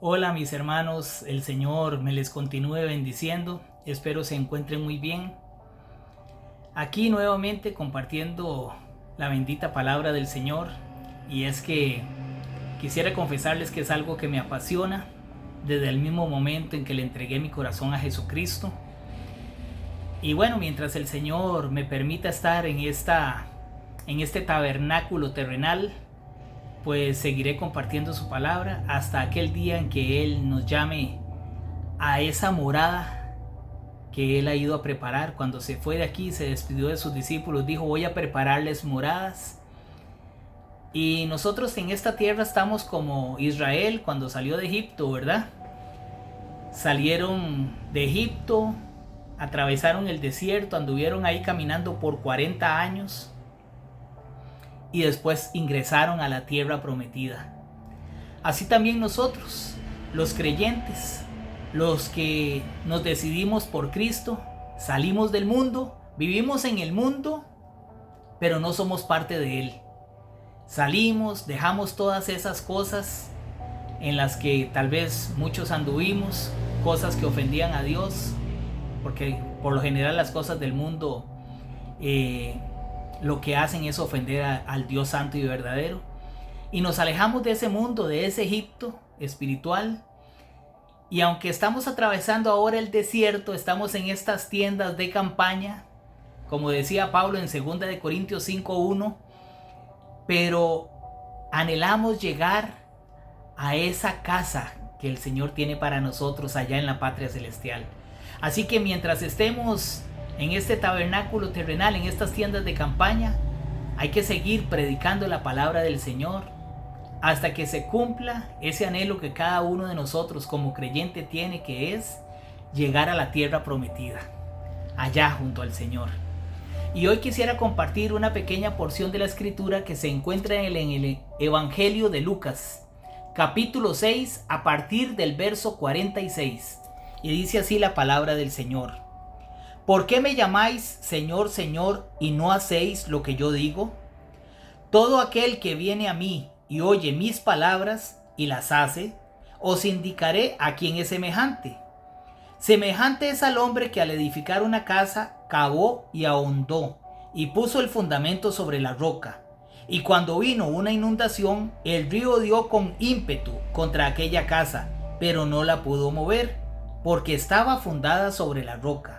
Hola mis hermanos, el Señor me les continúe bendiciendo, espero se encuentren muy bien. Aquí nuevamente compartiendo la bendita palabra del Señor, y es que quisiera confesarles que es algo que me apasiona desde el mismo momento en que le entregué mi corazón a Jesucristo. Y bueno, mientras el Señor me permita estar en este tabernáculo terrenal, pues seguiré compartiendo su palabra hasta aquel día en que Él nos llame a esa morada que Él ha ido a preparar. Cuando se fue de aquí, se despidió de sus discípulos, dijo: voy a prepararles moradas. Y nosotros en esta tierra estamos como Israel cuando salió de Egipto, ¿verdad? Salieron de Egipto, atravesaron el desierto, anduvieron ahí caminando por 40 años y después ingresaron a la tierra prometida. Así también nosotros, los creyentes, los que nos decidimos por Cristo, salimos del mundo, vivimos en el mundo, pero no somos parte de él. Salimos, dejamos todas esas cosas en las que tal vez muchos anduvimos, cosas que ofendían a Dios, porque por lo general las cosas del mundo lo que hacen es ofender al Dios santo y verdadero. Y nos alejamos de ese mundo, de ese Egipto espiritual. Y aunque estamos atravesando ahora el desierto, estamos en estas tiendas de campaña, como decía Pablo en 2 de Corintios 5:1, pero anhelamos llegar a esa casa que el Señor tiene para nosotros allá en la patria celestial. Así que mientras estemos en este tabernáculo terrenal, en estas tiendas de campaña, hay que seguir predicando la palabra del Señor hasta que se cumpla ese anhelo que cada uno de nosotros como creyente tiene, que es llegar a la tierra prometida, allá junto al Señor. Y hoy quisiera compartir una pequeña porción de la escritura que se encuentra en el Evangelio de Lucas, capítulo 6, a partir del verso 46. Y dice así la palabra del Señor: ¿Por qué me llamáis Señor, Señor, y no hacéis lo que yo digo? Todo aquel que viene a mí y oye mis palabras y las hace, os indicaré a quién es semejante. Semejante es al hombre que al edificar una casa cavó y ahondó y puso el fundamento sobre la roca. Y cuando vino una inundación, el río dio con ímpetu contra aquella casa, pero no la pudo mover, porque estaba fundada sobre la roca.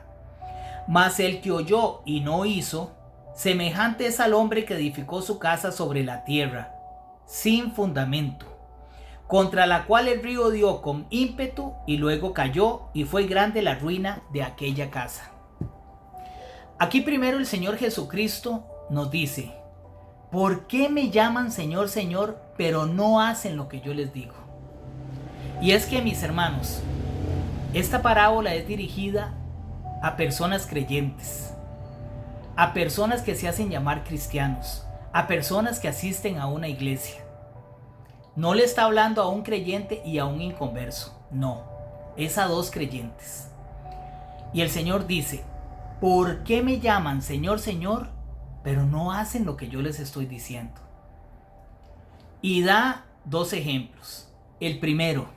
Mas el que oyó y no hizo, semejante es al hombre que edificó su casa sobre la tierra, sin fundamento, contra la cual el río dio con ímpetu y luego cayó, y fue grande la ruina de aquella casa. Aquí primero el Señor Jesucristo nos dice: ¿por qué me llaman Señor, Señor, pero no hacen lo que yo les digo? Y es que, mis hermanos, esta parábola es dirigida a personas creyentes, a personas que se hacen llamar cristianos, a personas que asisten a una iglesia. No le está hablando a un creyente y a un inconverso, no, es a dos creyentes. Y el Señor dice: ¿por qué me llaman Señor, Señor, pero no hacen lo que yo les estoy diciendo? Y da dos ejemplos. El primero,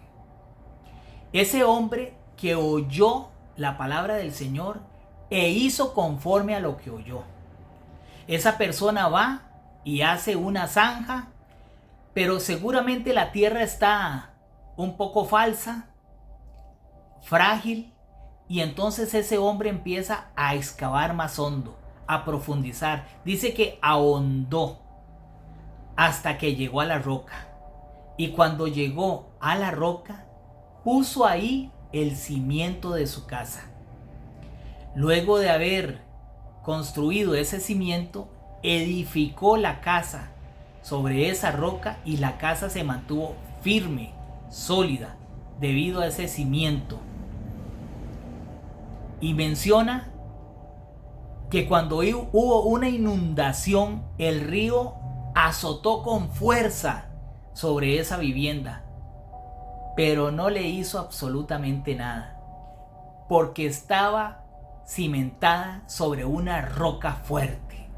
ese hombre que oyó la palabra del Señor e hizo conforme a lo que oyó. Esa persona va y hace una zanja, pero seguramente la tierra está un poco falsa, frágil, y entonces ese hombre empieza a excavar más hondo, a profundizar. Dice que ahondó hasta que llegó a la roca. Y cuando llegó a la roca, puso ahí el cimiento de su casa. Luego de haber construido ese cimiento, edificó la casa sobre esa roca, y la casa se mantuvo firme, sólida, debido a ese cimiento. Y menciona que cuando hubo una inundación, el río azotó con fuerza sobre esa vivienda, pero no le hizo absolutamente nada, porque estaba cimentada sobre una roca fuerte.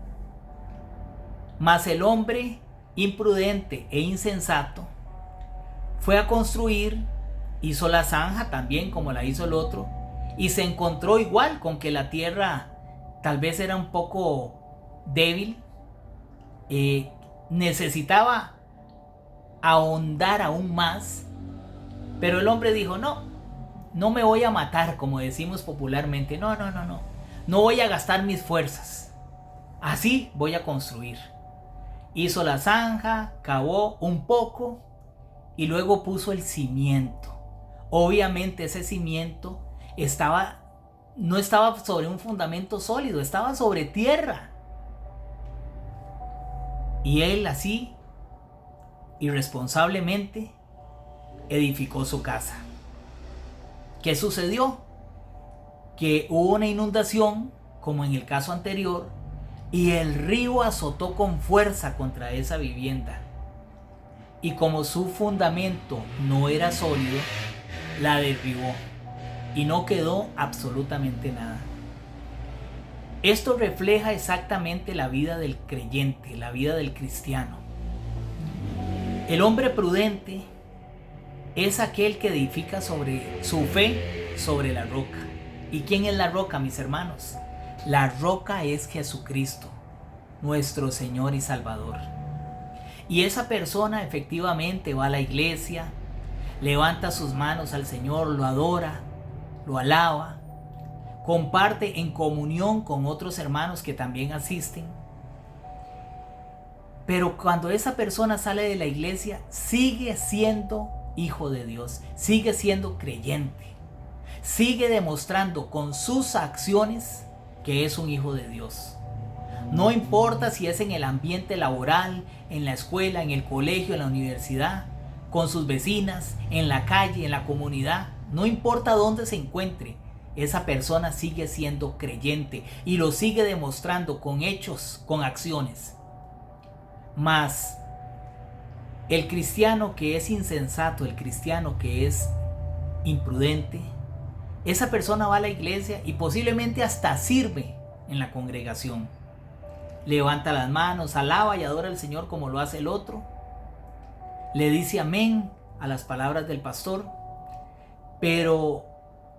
Mas el hombre imprudente e insensato fue a construir Hizo la zanja también como la hizo el otro y se encontró igual con que la tierra tal vez era un poco débil, necesitaba ahondar aún más, pero el hombre dijo: no me voy a matar, como decimos popularmente, no voy a gastar mis fuerzas, así voy a construir. Hizo la zanja, cavó un poco y luego puso el cimiento. Obviamente ese cimiento no estaba sobre un fundamento sólido, estaba sobre tierra. Y él así, irresponsablemente, edificó su casa. ¿Qué sucedió? Que hubo una inundación, como en el caso anterior, y el río azotó con fuerza contra esa vivienda. Y como su fundamento no era sólido, la derribó y no quedó absolutamente nada. Esto refleja exactamente la vida del creyente, la vida del cristiano. El hombre prudente es aquel que edifica sobre su fe, sobre la roca. ¿Y quién es la roca, mis hermanos? La roca es Jesucristo, nuestro Señor y Salvador. Y esa persona efectivamente va a la iglesia, levanta sus manos al Señor, lo adora, lo alaba, comparte en comunión con otros hermanos que también asisten. Pero cuando esa persona sale de la iglesia, sigue siendo hijo de Dios, sigue siendo creyente, sigue demostrando con sus acciones que es un hijo de Dios. No importa si es en el ambiente laboral, en la escuela, en el colegio, en la universidad, con sus vecinas, en la calle, en la comunidad, no importa dónde se encuentre, esa persona sigue siendo creyente y lo sigue demostrando con hechos, con acciones. Mas el cristiano que es insensato, el cristiano que es imprudente, esa persona va a la iglesia y posiblemente hasta sirve en la congregación. Levanta las manos, alaba y adora al Señor como lo hace el otro. Le dice amén a las palabras del pastor. Pero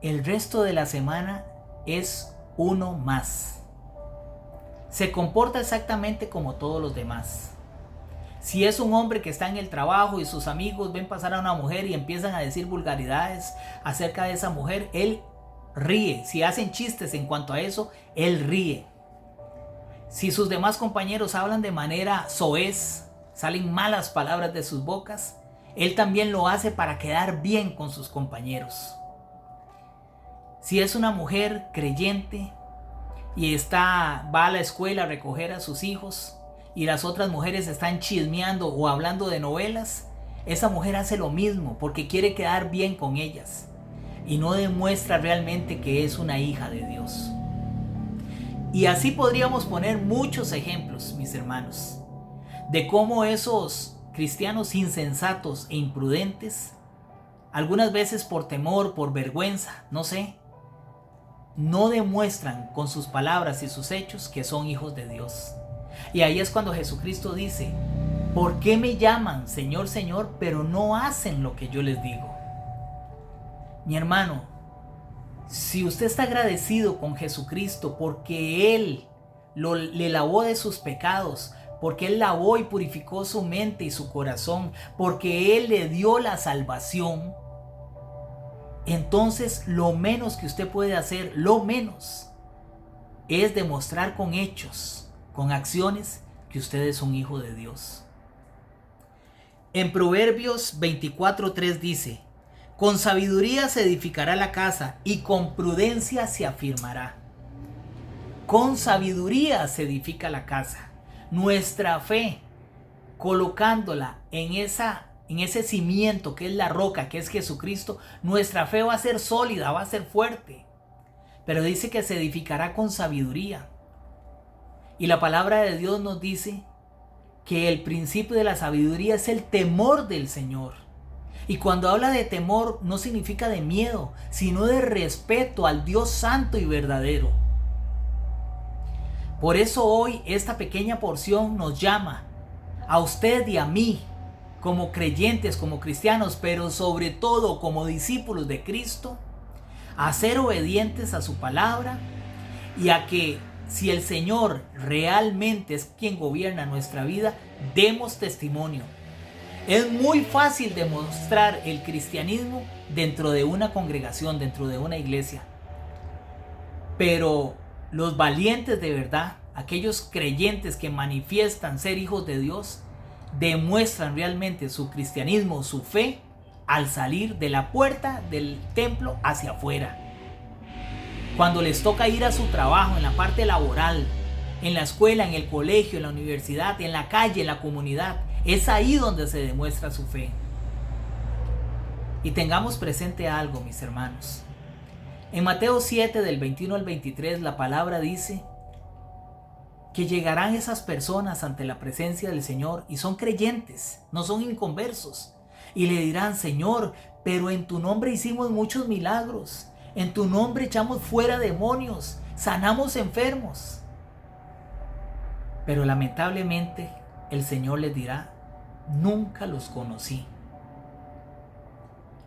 el resto de la semana es uno más. Se comporta exactamente como todos los demás. Si es un hombre que está en el trabajo y sus amigos ven pasar a una mujer y empiezan a decir vulgaridades acerca de esa mujer, él ríe. Si hacen chistes en cuanto a eso, él ríe. Si sus demás compañeros hablan de manera soez, salen malas palabras de sus bocas, él también lo hace para quedar bien con sus compañeros. Si es una mujer creyente y va a la escuela a recoger a sus hijos y las otras mujeres están chismeando o hablando de novelas, esa mujer hace lo mismo porque quiere quedar bien con ellas y no demuestra realmente que es una hija de Dios. Y así podríamos poner muchos ejemplos, mis hermanos, de cómo esos cristianos insensatos e imprudentes, algunas veces por temor, por vergüenza, no sé, no demuestran con sus palabras y sus hechos que son hijos de Dios. Y ahí es cuando Jesucristo dice: ¿por qué me llaman Señor, Señor, pero no hacen lo que yo les digo? Mi hermano, si usted está agradecido con Jesucristo porque Él le lavó de sus pecados, porque Él lavó y purificó su mente y su corazón, porque Él le dio la salvación, entonces lo menos que usted puede hacer, lo menos, es demostrar con hechos, con acciones, que usted es un hijo de Dios. En Proverbios 24:3 dice: con sabiduría se edificará la casa y con prudencia se afirmará. Con sabiduría se edifica la casa. Nuestra fe, colocándola en ese cimiento que es la roca, que es Jesucristo, nuestra fe va a ser sólida, va a ser fuerte. Pero dice que se edificará con sabiduría. Y la palabra de Dios nos dice que el principio de la sabiduría es el temor del Señor. Y cuando habla de temor no significa de miedo, sino de respeto al Dios santo y verdadero. Por eso hoy esta pequeña porción nos llama a usted y a mí como creyentes, como cristianos, pero sobre todo como discípulos de Cristo, a ser obedientes a su palabra y a que si el Señor realmente es quien gobierna nuestra vida, demos testimonio. Es muy fácil demostrar el cristianismo dentro de una congregación, dentro de una iglesia. Pero los valientes de verdad, aquellos creyentes que manifiestan ser hijos de Dios, demuestran realmente su cristianismo, su fe, al salir de la puerta del templo hacia afuera. Cuando les toca ir a su trabajo, en la parte laboral, en la escuela, en el colegio, en la universidad, en la calle, en la comunidad, es ahí donde se demuestra su fe. Y tengamos presente algo, mis hermanos. En Mateo 7, del 21 al 23, la palabra dice que llegarán esas personas ante la presencia del Señor y son creyentes, no son inconversos. Y le dirán: Señor, pero en tu nombre hicimos muchos milagros. En tu nombre echamos fuera demonios, sanamos enfermos. Pero lamentablemente el Señor les dirá: nunca los conocí.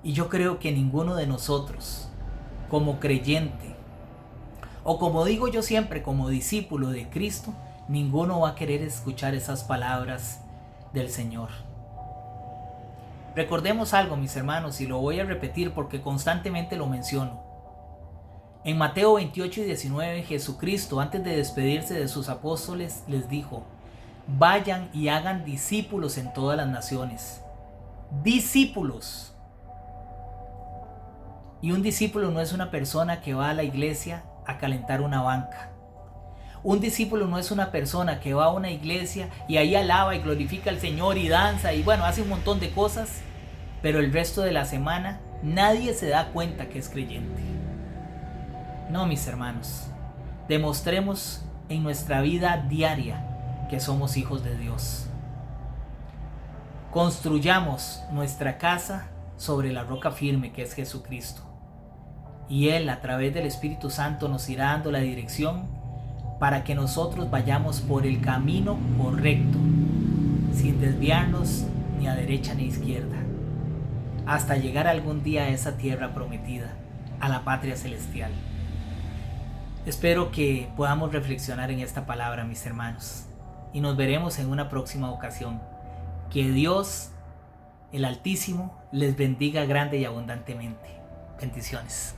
Y yo creo que ninguno de nosotros, como creyente, o como digo yo siempre, como discípulo de Cristo, ninguno va a querer escuchar esas palabras del Señor. Recordemos algo, mis hermanos, y lo voy a repetir porque constantemente lo menciono. En Mateo 28 y 19, Jesucristo, antes de despedirse de sus apóstoles, les dijo: vayan y hagan discípulos en todas las naciones. Discípulos. Y un discípulo no es una persona que va a la iglesia a calentar una banca. Un discípulo no es una persona que va a una iglesia y ahí alaba y glorifica al Señor y danza y bueno, hace un montón de cosas, pero el resto de la semana nadie se da cuenta que es creyente. No, mis hermanos, demostremos en nuestra vida diaria que somos hijos de Dios. Construyamos nuestra casa sobre la roca firme que es Jesucristo. Y Él, a través del Espíritu Santo, nos irá dando la dirección para que nosotros vayamos por el camino correcto, sin desviarnos ni a derecha ni a izquierda, hasta llegar algún día a esa tierra prometida, a la patria celestial. Espero que podamos reflexionar en esta palabra, mis hermanos, y nos veremos en una próxima ocasión. Que Dios, el Altísimo, les bendiga grande y abundantemente. Bendiciones.